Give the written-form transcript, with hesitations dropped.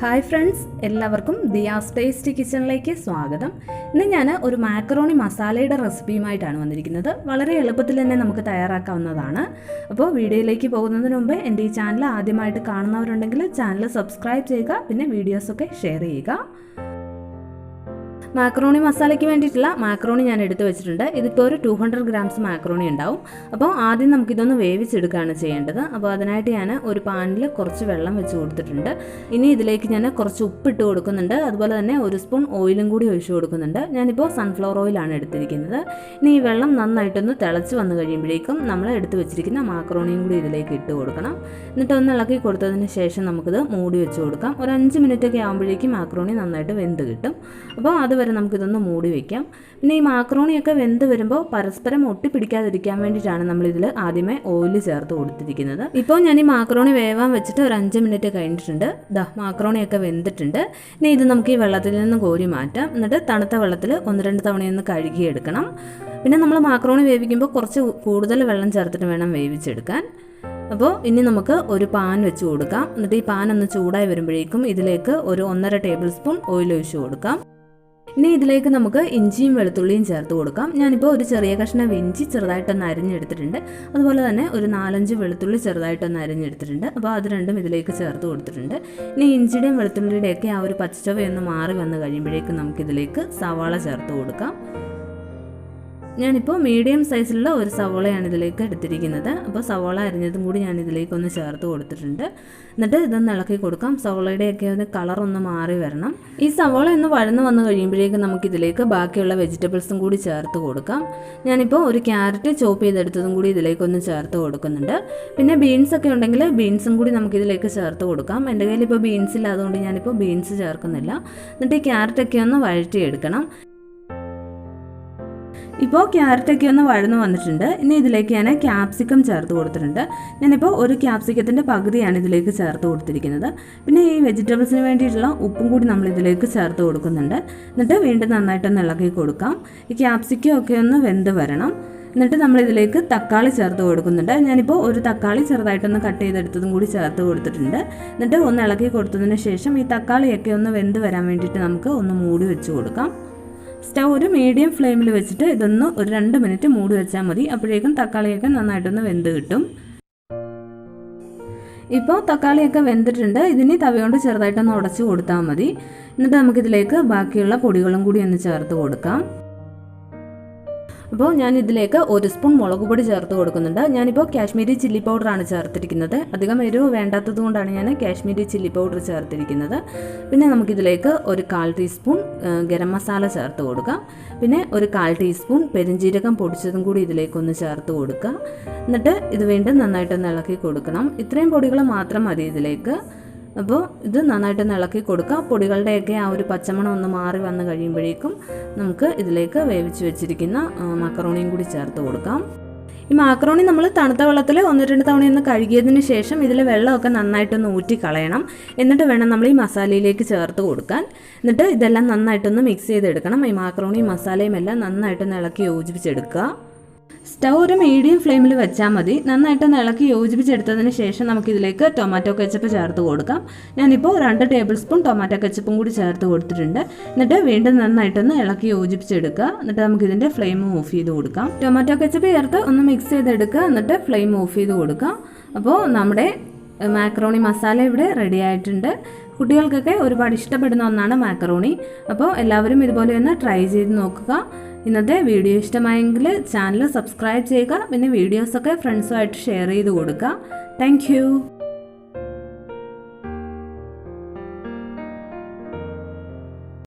Hi friends, എല്ലാവർക്കും Diaz tasty കിച്ചണിലേക്ക് സ്വാഗതം. ഇന്ന് ഞാൻ ഒരു മാക്കറോണി മസാലയുടെ റെസിപ്പിയുമായിട്ടാണ് വന്നിരിക്കുന്നത്. വളരെ എളുപ്പത്തിൽ തന്നെ നമുക്ക് തയ്യാറാക്കാവുന്നതാണ്. അപ്പോൾ വീഡിയോയിലേക്ക് പോകുന്നതിന് മുമ്പ് എൻ്റെ ഈ ചാനൽ ആദ്യമായിട്ട് കാണുന്നവരുണ്ടെങ്കിൽ ചാനൽ സബ്സ്ക്രൈബ് ചെയ്യുക, പിന്നെ വീഡിയോസൊക്കെ ഷെയർ ചെയ്യുക. മാക്കറോണി മസാലയ്ക്ക് വേണ്ടിയിട്ടുള്ള മാക്കറോണി ഞാൻ എടുത്ത് വെച്ചിട്ടുണ്ട്. ഇതിപ്പോൾ ഒരു 200 ഗ്രാംസ് മാക്കറോണി ഉണ്ടാവും. അപ്പോൾ ആദ്യം നമുക്കിതൊന്ന് വേവിച്ചെടുക്കുകയാണ് ചെയ്യേണ്ടത്. അപ്പോൾ അതിനായിട്ട് ഞാൻ ഒരു പാനിൽ കുറച്ച് വെള്ളം വെച്ച് കൊടുത്തിട്ടുണ്ട്. ഇനി ഇതിലേക്ക് ഞാൻ കുറച്ച് ഉപ്പിട്ട് കൊടുക്കുന്നുണ്ട്. അതുപോലെ തന്നെ ഒരു സ്പൂൺ ഓയിലും കൂടി ഒഴിച്ചു കൊടുക്കുന്നുണ്ട്. ഞാനിപ്പോൾ സൺഫ്ലവർ ഓയിലാണ് എടുത്തിരിക്കുന്നത്. ഇനി ഈ വെള്ളം നന്നായിട്ടൊന്ന് തിളച്ച് വന്നു കഴിയുമ്പോഴേക്കും നമ്മൾ എടുത്ത് വെച്ചിരിക്കുന്ന മാക്കറോണിയും കൂടി ഇതിലേക്ക് ഇട്ട് കൊടുക്കണം. എന്നിട്ട് ഒന്ന് ഇളക്കി കൊടുത്തതിന് ശേഷം നമുക്കിത് മൂടി വെച്ച് കൊടുക്കാം. ഒരു 5 മിനിറ്റൊക്കെ ആകുമ്പോഴേക്കും മാക്കറോണി നന്നായിട്ട് വെന്ത് കിട്ടും. അപ്പോൾ അതുവരെ നമുക്കിതൊന്ന് മൂടി വയ്ക്കാം. പിന്നെ ഈ മാക്കറോണിയൊക്കെ വെന്ത് വരുമ്പോൾ പരസ്പരം ഒട്ടിപ്പിടിക്കാതിരിക്കാൻ വേണ്ടിയിട്ടാണ് നമ്മളിതിൽ ആദ്യമേ ഓയിൽ ചേർത്ത് കൊടുത്തിരിക്കുന്നത്. ഇപ്പോൾ ഞാൻ ഈ മാക്കറോണി വേവാൻ വെച്ചിട്ട് ഒരു 5 മിനിറ്റ് കഴിഞ്ഞിട്ടുണ്ട്. മാക്കറോണിയൊക്കെ വെന്തിട്ടുണ്ട്. ഇനി ഇത് നമുക്ക് ഈ വെള്ളത്തിൽ നിന്ന് കോരി മാറ്റാം. എന്നിട്ട് തണുത്ത വെള്ളത്തിൽ 1-2 തവണയൊന്ന് കഴുകിയെടുക്കണം. പിന്നെ നമ്മൾ മാക്കറോണി വേവിക്കുമ്പോൾ കുറച്ച് കൂടുതൽ വെള്ളം ചേർത്തിട്ട് വേണം വേവിച്ചെടുക്കാൻ. അപ്പോൾ ഇനി നമുക്ക് ഒരു പാൻ വെച്ച് കൊടുക്കാം. എന്നിട്ട് ഈ പാൻ ഒന്ന് ചൂടായി വരുമ്പോഴേക്കും ഇതിലേക്ക് ഒരു 1.5 ടേബിൾ സ്പൂൺ ഓയിൽ ഒഴിച്ച് കൊടുക്കാം. ഇനി ഇതിലേക്ക് നമുക്ക് ഇഞ്ചിയും വെളുത്തുള്ളിയും ചേർത്ത് കൊടുക്കാം. ഞാനിപ്പോൾ ഒരു ചെറിയ കഷ്ണം ഇഞ്ചി ചെറുതായിട്ടൊന്ന് അരിഞ്ഞെടുത്തിട്ടുണ്ട്. അതുപോലെ തന്നെ ഒരു 4-5 വെളുത്തുള്ളി ചെറുതായിട്ടൊന്ന് അരിഞ്ഞെടുത്തിട്ടുണ്ട്. അപ്പോൾ അത് രണ്ടും ഇതിലേക്ക് ചേർത്ത് കൊടുത്തിട്ടുണ്ട്. ഇനി ഇഞ്ചിയുടെയും വെളുത്തുള്ളിയുടെയൊക്കെ ആ ഒരു പച്ചച്ചൊവയൊന്ന് മാറി വന്ന് കഴിയുമ്പോഴേക്കും നമുക്കിതിലേക്ക് സവാള ചേർത്ത് കൊടുക്കാം. ഞാനിപ്പോൾ മീഡിയം സൈസിലുള്ള ഒരു സവോളയാണ് ഇതിലേക്ക് എടുത്തിരിക്കുന്നത്. അപ്പോൾ സവോള അരിഞ്ഞതും കൂടി ഞാൻ ഇതിലേക്കൊന്ന് ചേർത്ത് കൊടുത്തിട്ടുണ്ട്. എന്നിട്ട് ഇതൊന്ന് ഇളക്കി കൊടുക്കാം. സവോളയുടെയൊക്കെ ഒന്ന് കളറൊന്ന് മാറി വരണം. ഈ സവോള ഒന്ന് വഴന്ന് വന്ന് കഴിയുമ്പോഴേക്കും നമുക്കിതിലേക്ക് ബാക്കിയുള്ള വെജിറ്റബിൾസും കൂടി ചേർത്ത് കൊടുക്കാം. ഞാനിപ്പോൾ ഒരു ക്യാരറ്റ് ചോപ്പ് ചെയ്തെടുത്തതും കൂടി ഇതിലേക്കൊന്ന് ചേർത്ത് കൊടുക്കുന്നുണ്ട്. പിന്നെ ബീൻസൊക്കെ ഉണ്ടെങ്കിൽ ബീൻസും കൂടി നമുക്കിതിലേക്ക് ചേർത്ത് കൊടുക്കാം. എൻ്റെ കയ്യിൽ ഇപ്പോൾ ബീൻസ് ഇല്ല, അതുകൊണ്ട് ഞാനിപ്പോൾ ബീൻസ് ചേർക്കുന്നില്ല. എന്നിട്ട് ഈ ക്യാരറ്റൊക്കെ ഒന്ന് വഴറ്റിയെടുക്കണം. ഇപ്പോൾ ക്യാരറ്റൊക്കെ ഒന്ന് വഴന്ന് വന്നിട്ടുണ്ട്. ഇനി ഇതിലേക്ക് ഞാൻ ക്യാപ്സിക്കം ചേർത്ത് കൊടുത്തിട്ടുണ്ട്. ഞാനിപ്പോൾ ഒരു ക്യാപ്സിക്കത്തിൻ്റെ പകുതിയാണ് ഇതിലേക്ക് ചേർത്ത് കൊടുത്തിരിക്കുന്നത്. പിന്നെ ഈ വെജിറ്റബിൾസിന് വേണ്ടിയിട്ടുള്ള ഉപ്പും കൂടി നമ്മൾ ഇതിലേക്ക് ചേർത്ത് കൊടുക്കുന്നുണ്ട്. എന്നിട്ട് വീണ്ടും നന്നായിട്ടൊന്ന് ഇളക്കി കൊടുക്കാം. ഈ ക്യാപ്സിക്കം ഒക്കെ ഒന്ന് വെന്ത് വരണം. എന്നിട്ട് നമ്മളിതിലേക്ക് തക്കാളി ചേർത്ത് കൊടുക്കുന്നുണ്ട്. ഞാനിപ്പോൾ ഒരു തക്കാളി ചെറുതായിട്ടൊന്ന് കട്ട് ചെയ്തെടുത്തതും കൂടി ചേർത്ത് കൊടുത്തിട്ടുണ്ട്. എന്നിട്ട് ഒന്ന് ഇളക്കി കൊടുത്തതിന് ശേഷം ഈ തക്കാളിയൊക്കെ ഒന്ന് വെന്ത് വരാൻ വേണ്ടിയിട്ട് നമുക്ക് ഒന്ന് മൂടി വെച്ച് കൊടുക്കാം. സ്റ്റൗ ഒരു മീഡിയം ഫ്ലെയിമിൽ വെച്ചിട്ട് ഇതൊന്ന് ഒരു 2 മിനിറ്റ് മൂടി വെച്ചാൽ മതി. അപ്പോഴേക്കും തക്കാളിയൊക്കെ നന്നായിട്ടൊന്ന് വെന്ത് കിട്ടും. ഇപ്പോൾ തക്കാളിയൊക്കെ വെന്തിട്ടുണ്ട്. ഇതിന് തവി കൊണ്ട് ചെറുതായിട്ടൊന്ന് ഉടച്ച് കൊടുത്താൽ മതി. എന്നിട്ട് നമുക്കിതിലേക്ക് ബാക്കിയുള്ള പൊടികളും കൂടി ഒന്ന് ചേർത്ത് കൊടുക്കാം. അപ്പോൾ ഞാൻ ഇതിലേക്ക് 1 സ്പൂൺ മുളക് പൊടി ചേർത്ത് കൊടുക്കുന്നുണ്ട്. ഞാനിപ്പോൾ കാശ്മീരി ചില്ലി പൗഡറാണ് ചേർത്തിരിക്കുന്നത്. അധികം എരിവ് വേണ്ടാത്തത് കൊണ്ടാണ് ഞാൻ കാശ്മീരി ചില്ലി പൗഡർ ചേർത്തിരിക്കുന്നത്. പിന്നെ നമുക്കിതിലേക്ക് ഒരു 1/4 ടീസ്പൂൺ ഗരം മസാല ചേർത്ത് കൊടുക്കാം. പിന്നെ ഒരു 1/4 ടീസ്പൂൺ പെരുംജീരകം പൊടിച്ചതും കൂടി ഇതിലേക്കൊന്ന് ചേർത്ത് കൊടുക്കുക. എന്നിട്ട് ഇത് വീണ്ടും നന്നായിട്ടൊന്ന് ഇളക്കി കൊടുക്കണം. ഇത്രയും പൊടികൾ മാത്രം മതി ഇതിലേക്ക്. അപ്പോൾ ഇത് നന്നായിട്ടൊന്ന് ഇളക്കി കൊടുക്കുക. പൊടികളുടെയൊക്കെ ആ ഒരു പച്ചമണം ഒന്ന് മാറി വന്ന് കഴിയുമ്പോഴേക്കും നമുക്ക് ഇതിലേക്ക് വേവിച്ച് വെച്ചിരിക്കുന്ന മാക്കറോണിയും കൂടി ചേർത്ത് കൊടുക്കാം. ഈ മാക്കറോണി നമ്മൾ തണുത്ത വെള്ളത്തിൽ 1-2 തവണയൊന്ന് കഴുകിയതിന് ശേഷം ഇതിൽ വെള്ളമൊക്കെ നന്നായിട്ടൊന്ന് ഊറ്റി കളയണം. എന്നിട്ട് വേണം നമ്മൾ ഈ മസാലയിലേക്ക് ചേർത്ത് കൊടുക്കാൻ. എന്നിട്ട് ഇതെല്ലാം നന്നായിട്ടൊന്ന് മിക്സ് ചെയ്തെടുക്കണം. ഈ മാക്കറോണിയും മസാലയും എല്ലാം നന്നായിട്ടൊന്ന് ഇളക്കി യോജിപ്പിച്ചെടുക്കുക. സ്റ്റൗ ഒരു മീഡിയം ഫ്ലെയിമിൽ വെച്ചാൽ മതി. നന്നായിട്ടൊന്ന് ഇളക്കി യോജിപ്പിച്ചെടുത്തതിന് ശേഷം നമുക്കിതിലേക്ക് ടൊമാറ്റോ കെച്ചപ്പ് ചേർത്ത് കൊടുക്കാം. ഞാനിപ്പോൾ 2 ടേബിൾ സ്പൂൺ ടൊമാറ്റോ കെച്ചപ്പും കൂടി ചേർത്ത് കൊടുത്തിട്ടുണ്ട്. എന്നിട്ട് വീണ്ടും നന്നായിട്ടൊന്ന് ഇളക്കി യോജിപ്പിച്ചെടുക്കുക. എന്നിട്ട് നമുക്കിതിൻ്റെ ഫ്ലെയിം ഓഫ് ചെയ്ത് കൊടുക്കാം. ടൊമാറ്റോ കെച്ചപ്പ് ചേർത്ത് ഒന്ന് മിക്സ് ചെയ്തെടുക്കുക. എന്നിട്ട് ഫ്ലെയിം ഓഫ് ചെയ്ത് കൊടുക്കാം. അപ്പോൾ നമ്മുടെ മാക്കറോണി മസാല ഇവിടെ റെഡി ആയിട്ടുണ്ട്. കുട്ടികൾക്കൊക്കെ ഒരുപാട് ഇഷ്ടപ്പെടുന്ന ഒന്നാണ് മാക്കറോണി. അപ്പോൾ എല്ലാവരും ഇതുപോലെ ഒന്ന് ട്രൈ ചെയ്ത് നോക്കുക. ഇന്നത്തെ വീഡിയോ ഇഷ്ടമായെങ്കിൽ ചാനൽ സബ്സ്ക്രൈബ് ചെയ്യുക. പിന്നെ വീഡിയോസൊക്കെ ഫ്രണ്ട്സുമായിട്ട് ഷെയർ ചെയ്ത് കൊടുക്കുക. താങ്ക്